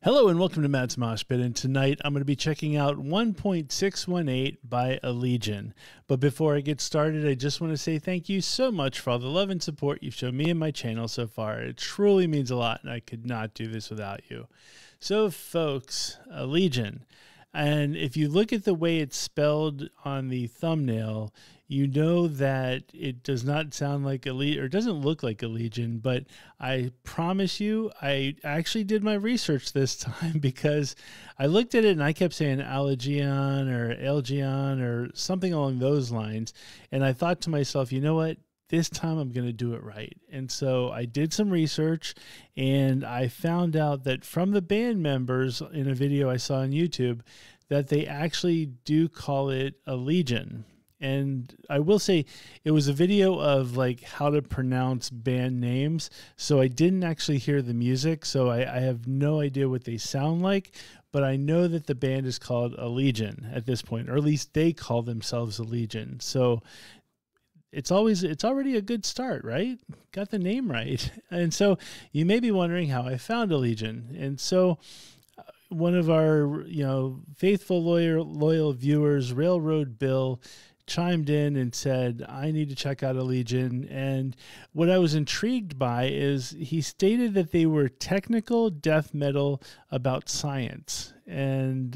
Hello and welcome to Matt's Mosh Pit, and tonight I'm going to be checking out 1.618 by Allegaeon. But before I get started, I just want to say thank you so much for all the love and support you've shown me and my channel so far. It truly means a lot, and I could not do this without you. So folks, Allegaeon, and if you look at the way it's spelled on the thumbnail, you know that it does not sound like or doesn't look like Allegaeon, but I promise you, I actually did my research this time because I looked at it and I kept saying Allegaeon or Allegaeon or something along those lines. And I thought to myself, you know what? This time I'm going to do it right. And so I did some research and I found out that from the band members in a video I saw on YouTube that they actually do call it Allegaeon. And I will say it was a video of like how to pronounce band names. So I didn't actually hear the music. So I have no idea what they sound like, but I know that the band is called Allegaeon at this point, or at least they call themselves Allegaeon. So it's already a good start, right? Got the name right. And so you may be wondering how I found Allegaeon. And so one of our, faithful, loyal viewers, Railroad Bill, chimed in and said, I need to check out Allegaeon. And what I was intrigued by is he stated that they were technical death metal about science. And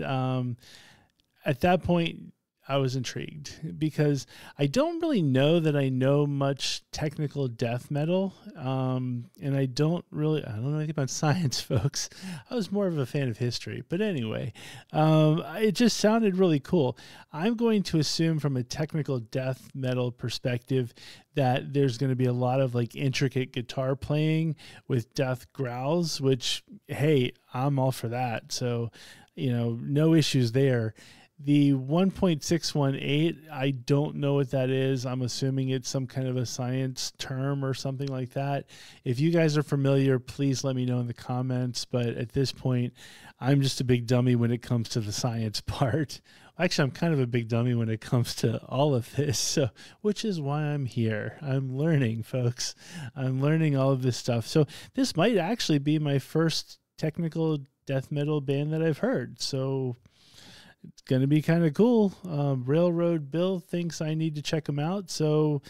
at that point, I was intrigued because I don't really know that I know much technical death metal. And I don't know anything about science, folks. I was more of a fan of history. But anyway, it just sounded really cool. I'm going to assume from a technical death metal perspective that there's going to be a lot of like intricate guitar playing with death growls, which, hey, I'm all for that. So, no issues there. The 1.618, I don't know what that is. I'm assuming it's some kind of a science term or something like that. If you guys are familiar, please let me know in the comments. But at this point, I'm just a big dummy when it comes to the science part. Actually, I'm kind of a big dummy when it comes to all of this, so which is why I'm here. I'm learning, folks. I'm learning all of this stuff. So this might actually be my first technical death metal band that I've heard. So it's going to be kind of cool. Railroad Bill thinks I need to check them out. So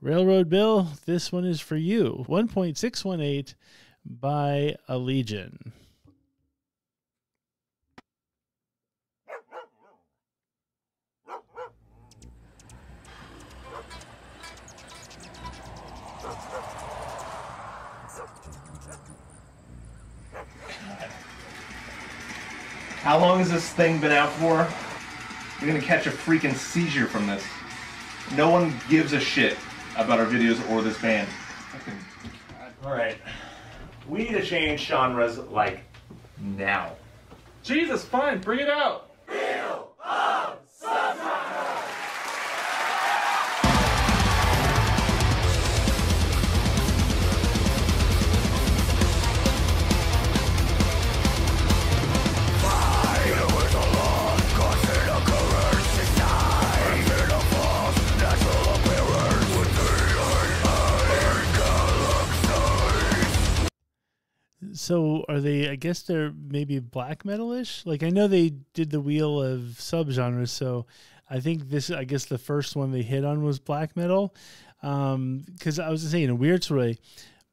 Railroad Bill, this one is for you. 1.618 by Allegaeon. How long has this thing been out for? You're gonna catch a freaking seizure from this. No one gives a shit about our videos or this band. Alright. We need to change genres, like, now. Jesus, fine, bring it out! Wheel of Subgenre! So are they, I guess they're maybe black metal-ish? Like I know they did the wheel of subgenres, so I think I guess the first one they hit on was black metal. Because I was saying in a weird sort of way,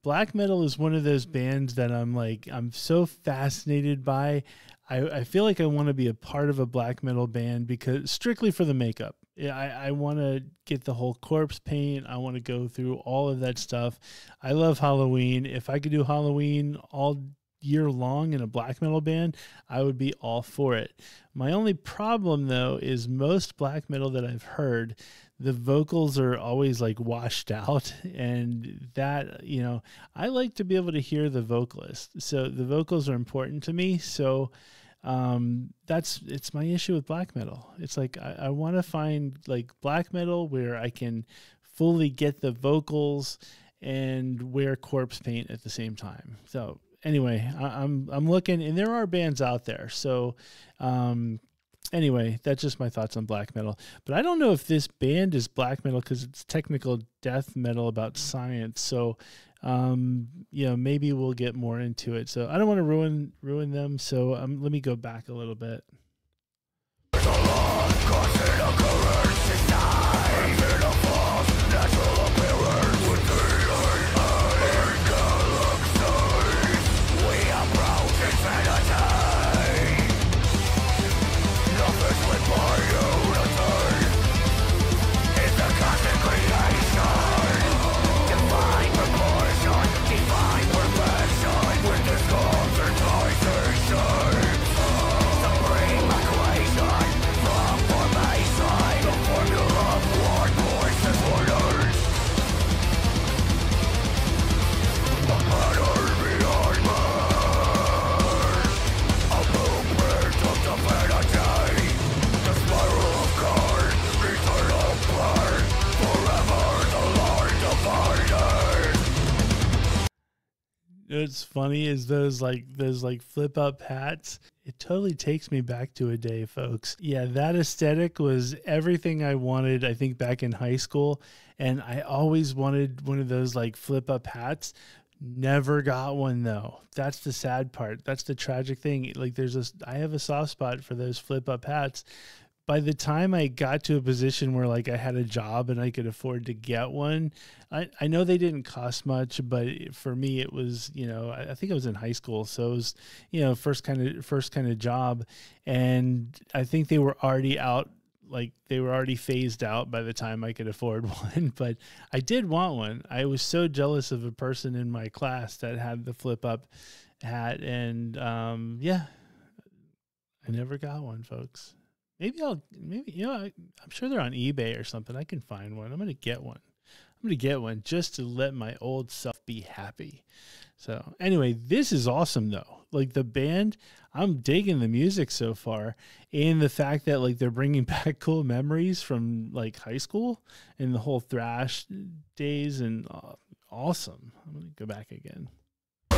black metal is one of those bands that I'm so fascinated by. I feel like I want to be a part of a black metal band because strictly for the makeup. I want to get the whole corpse paint. I want to go through all of that stuff. I love Halloween. If I could do Halloween all year long in a black metal band, I would be all for it. My only problem, though, is most black metal that I've heard, the vocals are always like washed out, and that, I like to be able to hear the vocalist. So the vocals are important to me. So it's my issue with black metal. It's like I want to find like black metal where I can fully get the vocals and wear corpse paint at the same time. So anyway, I'm looking, and there are bands out there. So anyway, that's just my thoughts on black metal. But I don't know if this band is black metal because it's technical death metal about science. So You know, maybe we'll get more into it. So I don't want to ruin them. So let me go back a little bit. What's funny is those flip up hats. It totally takes me back to a day, folks. Yeah, that aesthetic was everything I wanted, I think, back in high school. And I always wanted one of those like flip up hats. Never got one though. That's the sad part. That's the tragic thing. Like I have a soft spot for those flip up hats. By the time I got to a position where like I had a job and I could afford to get one, I know they didn't cost much, but for me it was, you know, I think I was in high school, so it was, you know, first kind of job, and I think they were already out, like they were already phased out by the time I could afford one. But I did want one. I was so jealous of a person in my class that had the flip up hat, and yeah, I never got one, folks. Maybe you know, I'm sure they're on eBay or something. I can find one. I'm going to get one. I'm going to get one just to let my old self be happy. So anyway, this is awesome though. Like the band, I'm digging the music so far, and the fact that like they're bringing back cool memories from like high school and the whole thrash days, and awesome. I'm going to go back again. The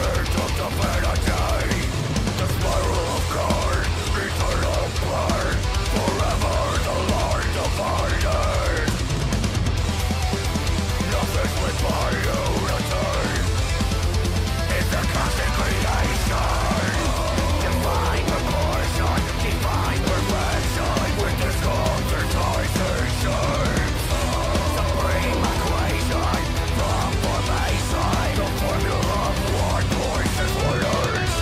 spiral of God, eternal blood, forever the line divided. Nothing with my unity. It's a constant creation. Divine proportion, divine perfection, with this concentration. Supreme equation, from formation, the formula of one voice is orders.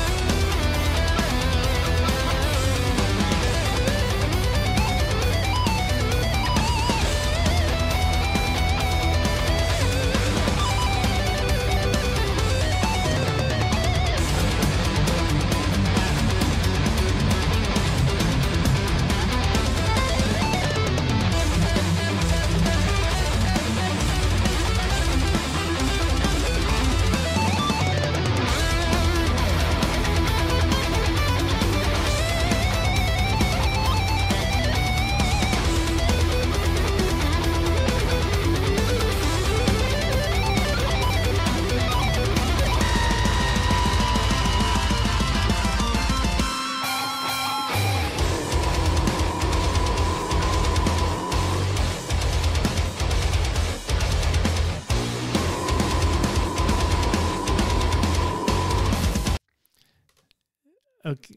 Okay,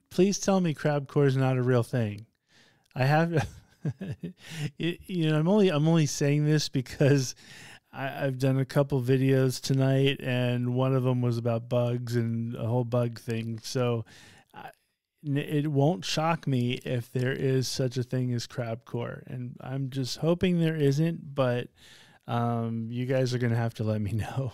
please tell me crabcore is not a real thing. I have, you know, I'm only saying this because I've done a couple videos tonight, and one of them was about bugs and a whole bug thing. So it won't shock me if there is such a thing as crabcore, and I'm just hoping there isn't. But you guys are gonna have to let me know.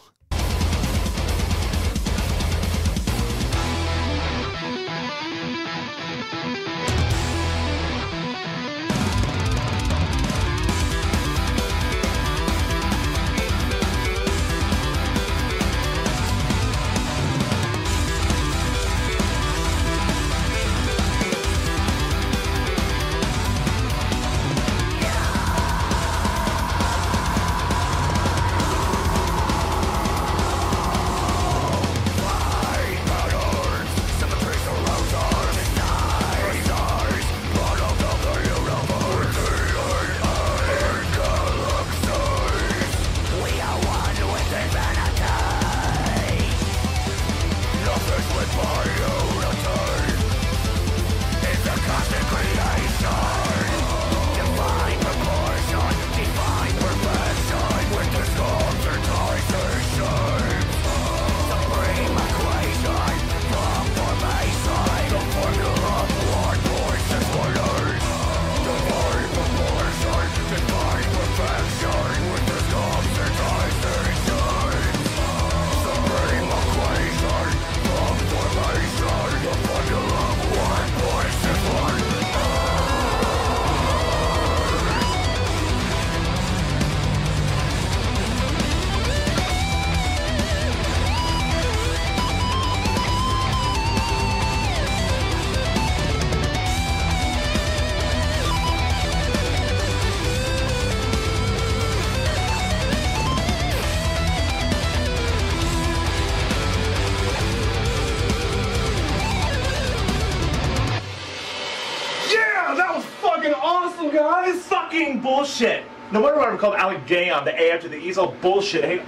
fucking bullshit. No wonder why we're called Allegaeon, the A after the E's all bullshit. I hate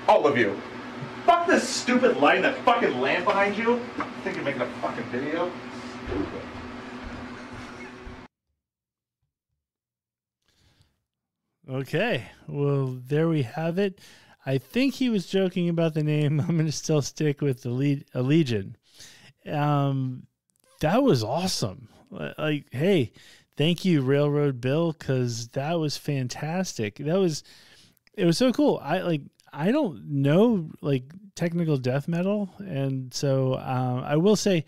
all of you. Fuck this stupid light and that fucking lamp behind you. I think you're making a fucking video. Stupid. Okay, well, there we have it. I think he was joking about the name. I'm going to still stick with the Allegaeon. That was awesome. Like, hey, thank you, Railroad Bill, because that was fantastic. It was so cool. I don't know like technical death metal, and so I will say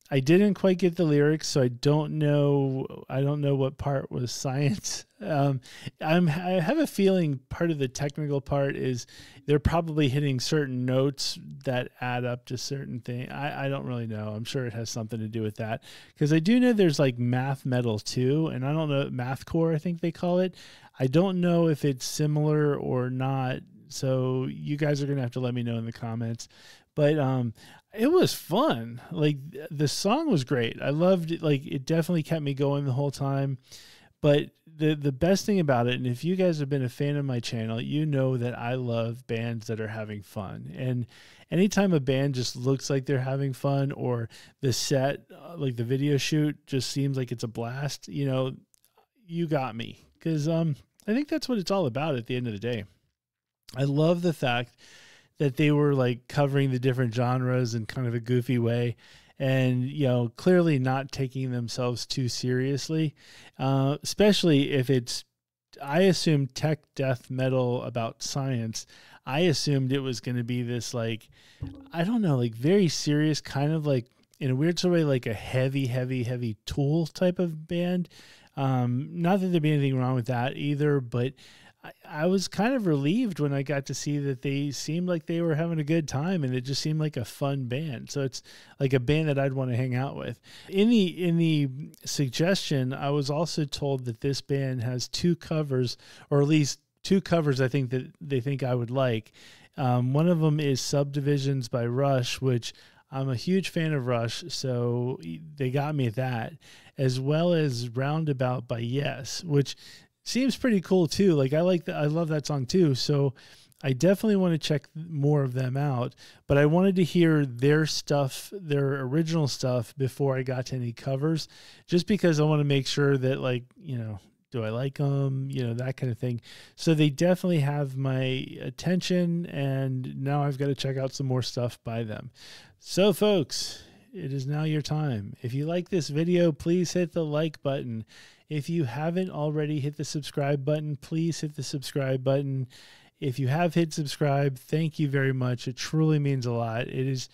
I didn't quite get the lyrics, so I don't know what part was science. I have a feeling part of the technical part is they're probably hitting certain notes that add up to certain things. I don't really know. I'm sure it has something to do with that, because I do know there's like math metal too, and I don't know, mathcore I think they call it. I don't know if it's similar or not, so you guys are gonna have to let me know in the comments. But it was fun. Like, the song was great. I loved it. Like, it definitely kept me going the whole time. But the best thing about it, and if you guys have been a fan of my channel, you know that I love bands that are having fun. And anytime a band just looks like they're having fun, or the set, like the video shoot, just seems like it's a blast, you know, you got me. Because I think that's what it's all about at the end of the day. I love the fact that they were like covering the different genres in kind of a goofy way, and, you know, clearly not taking themselves too seriously, especially if it's, I assumed tech death metal about science. I assumed it was going to be this, like, I don't know, like very serious, kind of like in a weird sort of way, like a heavy Tool type of band. Not that there'd be anything wrong with that either, but I was kind of relieved when I got to see that they seemed like they were having a good time, and it just seemed like a fun band. So it's like a band that I'd want to hang out with. In the suggestion, I was also told that this band has 2 covers, or at least 2 covers I think that they think I would like. One of them is Subdivisions by Rush, which I'm a huge fan of Rush, so they got me at that, as well as Roundabout by Yes, which seems pretty cool too. Like, I love that song too. So I definitely want to check more of them out, but I wanted to hear their stuff, their original stuff, before I got to any covers, just because I want to make sure that, like, you know, do I like them, you know, that kind of thing. So they definitely have my attention, and now I've got to check out some more stuff by them. So folks, it is now your time. If you like this video, please hit the like button. If you haven't already hit the subscribe button, please hit the subscribe button. If you have hit subscribe, thank you very much. It truly means a lot. It's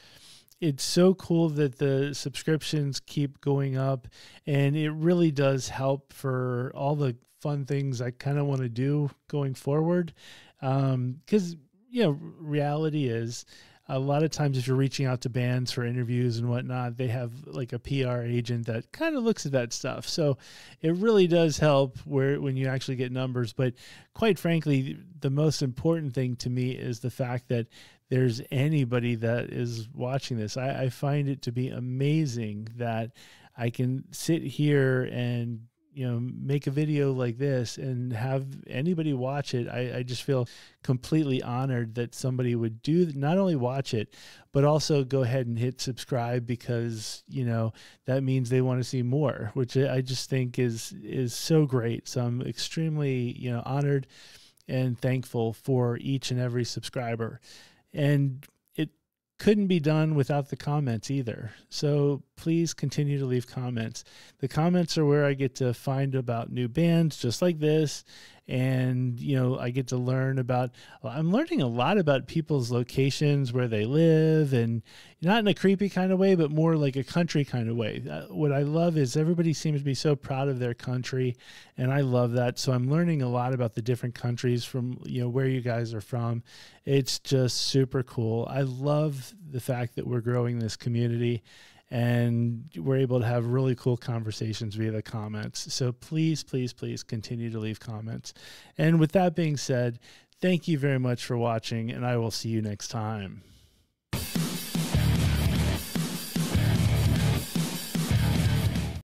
so cool that the subscriptions keep going up, and it really does help for all the fun things I kind of want to do going forward. Because, you know, reality is, a lot of times if you're reaching out to bands for interviews and whatnot, they have like a PR agent that kind of looks at that stuff. So it really does help when you actually get numbers. But quite frankly, the most important thing to me is the fact that there's anybody that is watching this. I find it to be amazing that I can sit here and, you know, make a video like this and have anybody watch it. I just feel completely honored that somebody would not only watch it, but also go ahead and hit subscribe, because, you know, that means they want to see more, which I just think is so great. So I'm extremely, you know, honored and thankful for each and every subscriber. And it couldn't be done without the comments either. So please continue to leave comments. The comments are where I get to find about new bands just like this. And, you know, I get to learn I'm learning a lot about people's locations, where they live, and not in a creepy kind of way, but more like a country kind of way. What I love is everybody seems to be so proud of their country, and I love that. So I'm learning a lot about the different countries from, you know, where you guys are from. It's just super cool. I love the fact that we're growing this community, and we're able to have really cool conversations via the comments. So please, please, please continue to leave comments. And with that being said, thank you very much for watching, and I will see you next time.